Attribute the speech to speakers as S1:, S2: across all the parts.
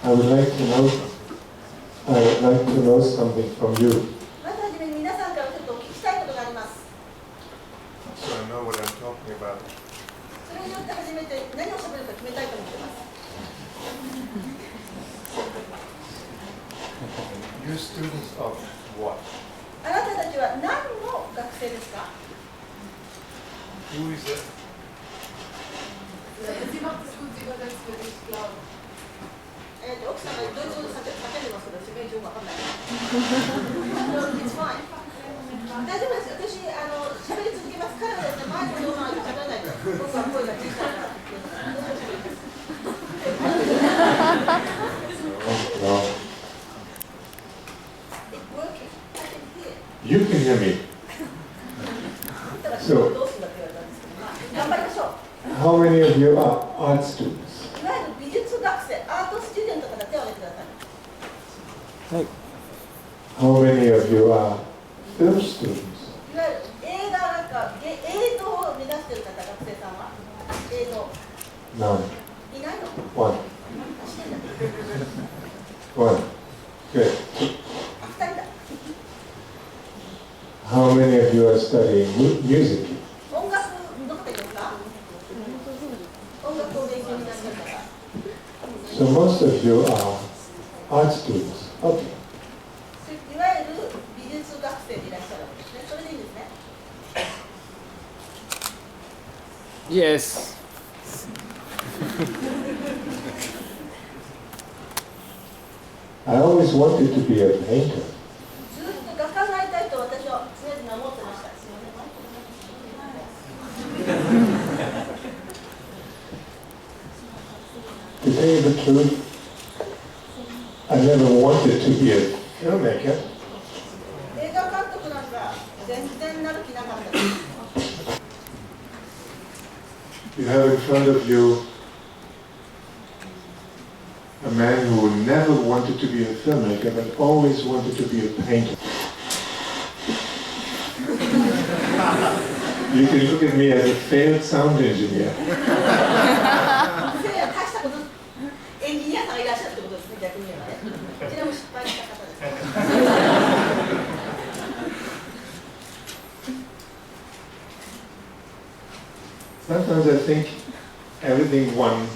S1: I would like to know something from you.
S2: まずはじめに皆さんからちょっとお聞きしたいことがあります。
S1: So I know what I'm talking about.
S2: それによって初めて何を喋るか決めたいと思っています。
S1: You're students of what?
S2: あなたたちは何の学生ですか？
S1: Who is it?
S2: 奥さんがドイツ語で叫んでますけど、説明上わかんない。It's fine. 大丈夫です。私、喋り続けます。彼はですね、前のような喋らないで、僕は声が小さいから。
S1: You can hear me. So, how many of you are art students?
S2: いわゆる美術学生、アートスチューデントから手を挙げてください。
S1: How many of you are film students?
S2: いわゆる映画学科、映像を目指している方、学生さんは映像。
S1: None.
S2: いないの？
S1: One.
S2: してんだ。
S1: One. Good.
S2: 2人だ。
S1: How many of you are studying music?
S2: 音楽どこでですか？音楽を勉強になっている方。
S1: So most of you are art students. Okay.
S2: いわゆる美術学生でいらっしゃるわけですね。それでいいですね。
S3: Yes.
S1: I always wanted to be a painter.
S2: ずっと画家になりたいと私は常々思ってました。すみません。
S1: To tell you the truth, I never wanted to be a filmmaker.
S2: 映画監督なんか全然なる気なかったです。
S1: You have in front of you a man who never wanted to be a filmmaker, but always wanted to be a painter. You can look at me as a failed sound engineer.
S2: 大したことエンジニアさんがいらっしゃるってことですね、逆に言えばね。こちらも失敗した方です。
S1: Sometimes I think everything one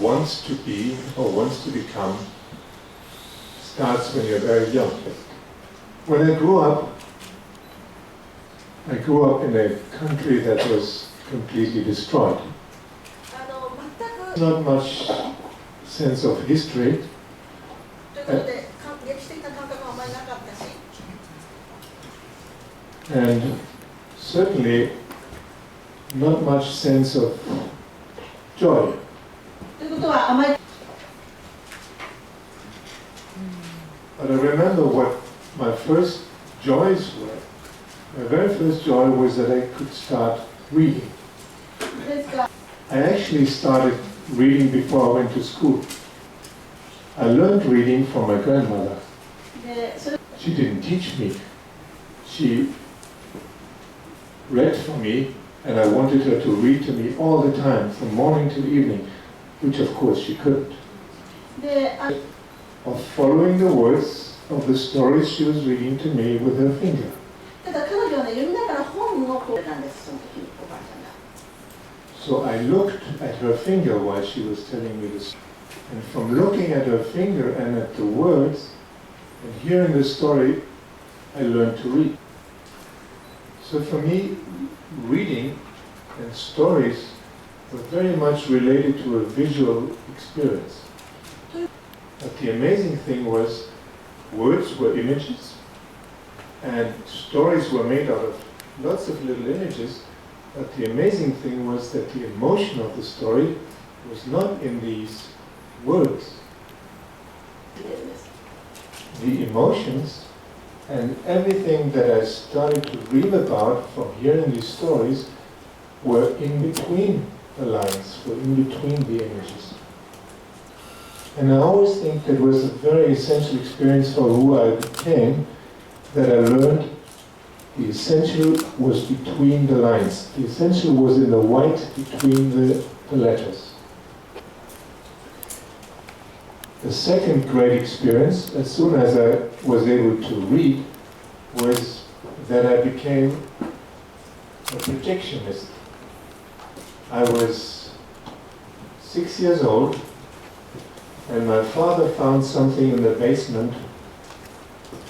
S1: wants to be or wants to become starts when you're very young. When I grew up in a country that was completely destroyed. Not much sense of history. And certainly not much sense of joy. But I remember what my first joys were. My very first joy was that I could start reading. I actually started reading before I went to school. I learned reading from my grandmother. She didn't teach me. She read for me, and I wanted her to read to me all the time, from morning till evening, which of course she couldn't. Of following the words of the stories she was reading to me with her finger. So I looked at her finger while she was telling me this. And from looking at her finger and at the words and hearing the story, I learned to read. So for me, reading and stories were very much related to a visual experience. But the amazing thing was, words were images, and stories were made out of lots of little images, but the amazing thing was that the emotion of the story was not in these words. The emotions and everything that I started to read about from hearing these stories were in between the lines, were in between the images. And I always think that was a very essential experience for who I became, that I learned the essential was between the lines. The essential was in the white between the letters. The second great experience, as soon as I was able to read, was that I became a projectionist. I was 6 years old, and my father found something in the basement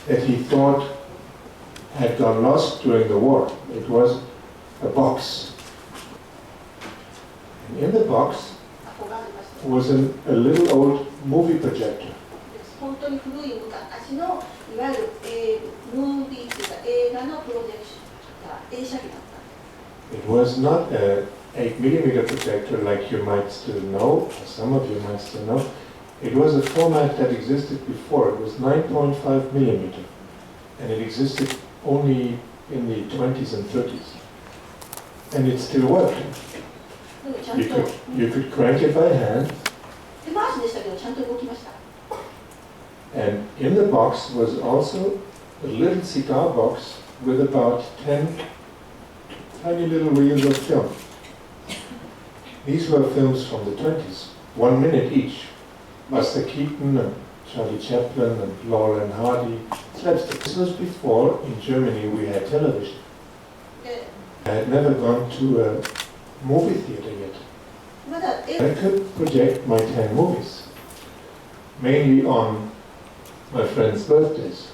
S1: that he thought had gone lost during the war. It was a box. And in the box was a little old movie projector.
S2: 本当に古い昔のいわゆるムービーというか映画のプロジェクション、映写機だった。
S1: It was not a 8mm projector like you might still know, or some of you might still know. It was a format that existed before. It was 9.5mm, and it existed only in the 20s and 30s. And it still worked. You could crank it by hand. And in the box was also a little cigar box with about 10 tiny little reels of film. These were films from the 20s, 1 minute each. Buster Keaton and Charlie Chaplin and Laurel and Hardy, slapstick. This was before, in Germany, we had television. I had never gone to a movie theater yet. I could project my 10 movies, mainly on my friends' birthdays.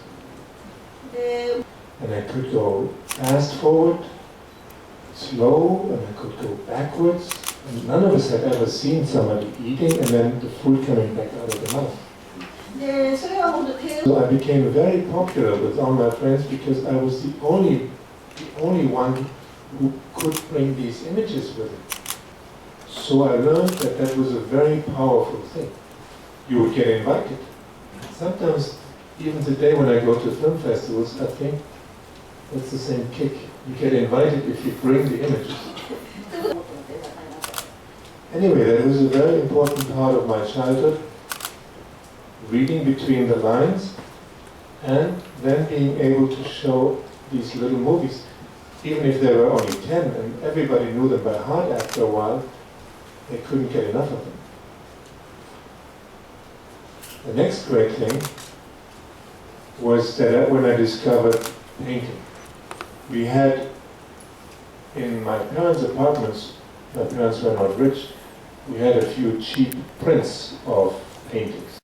S1: And I could go fast forward, slow, and I could go backwards. And none of us had ever seen somebody eating and then the food coming back out of the mouth. So I became very popular with all my friends because I was the only one who could bring these images with it. So I learned that that was a very powerful thing. You would get invited. Sometimes, even today when I go to film festivals, I think that's the same kick. You get invited if you bring the images. Anyway, that was a very important part of my childhood, reading between the lines and then being able to show these little movies. Even if there were only 10 and everybody knew them by heart after a while, they couldn't get enough of them. The next great thing was that when I discovered painting. We had, in my parents' apartments, my parents were not rich, we had a few cheap prints of paintings.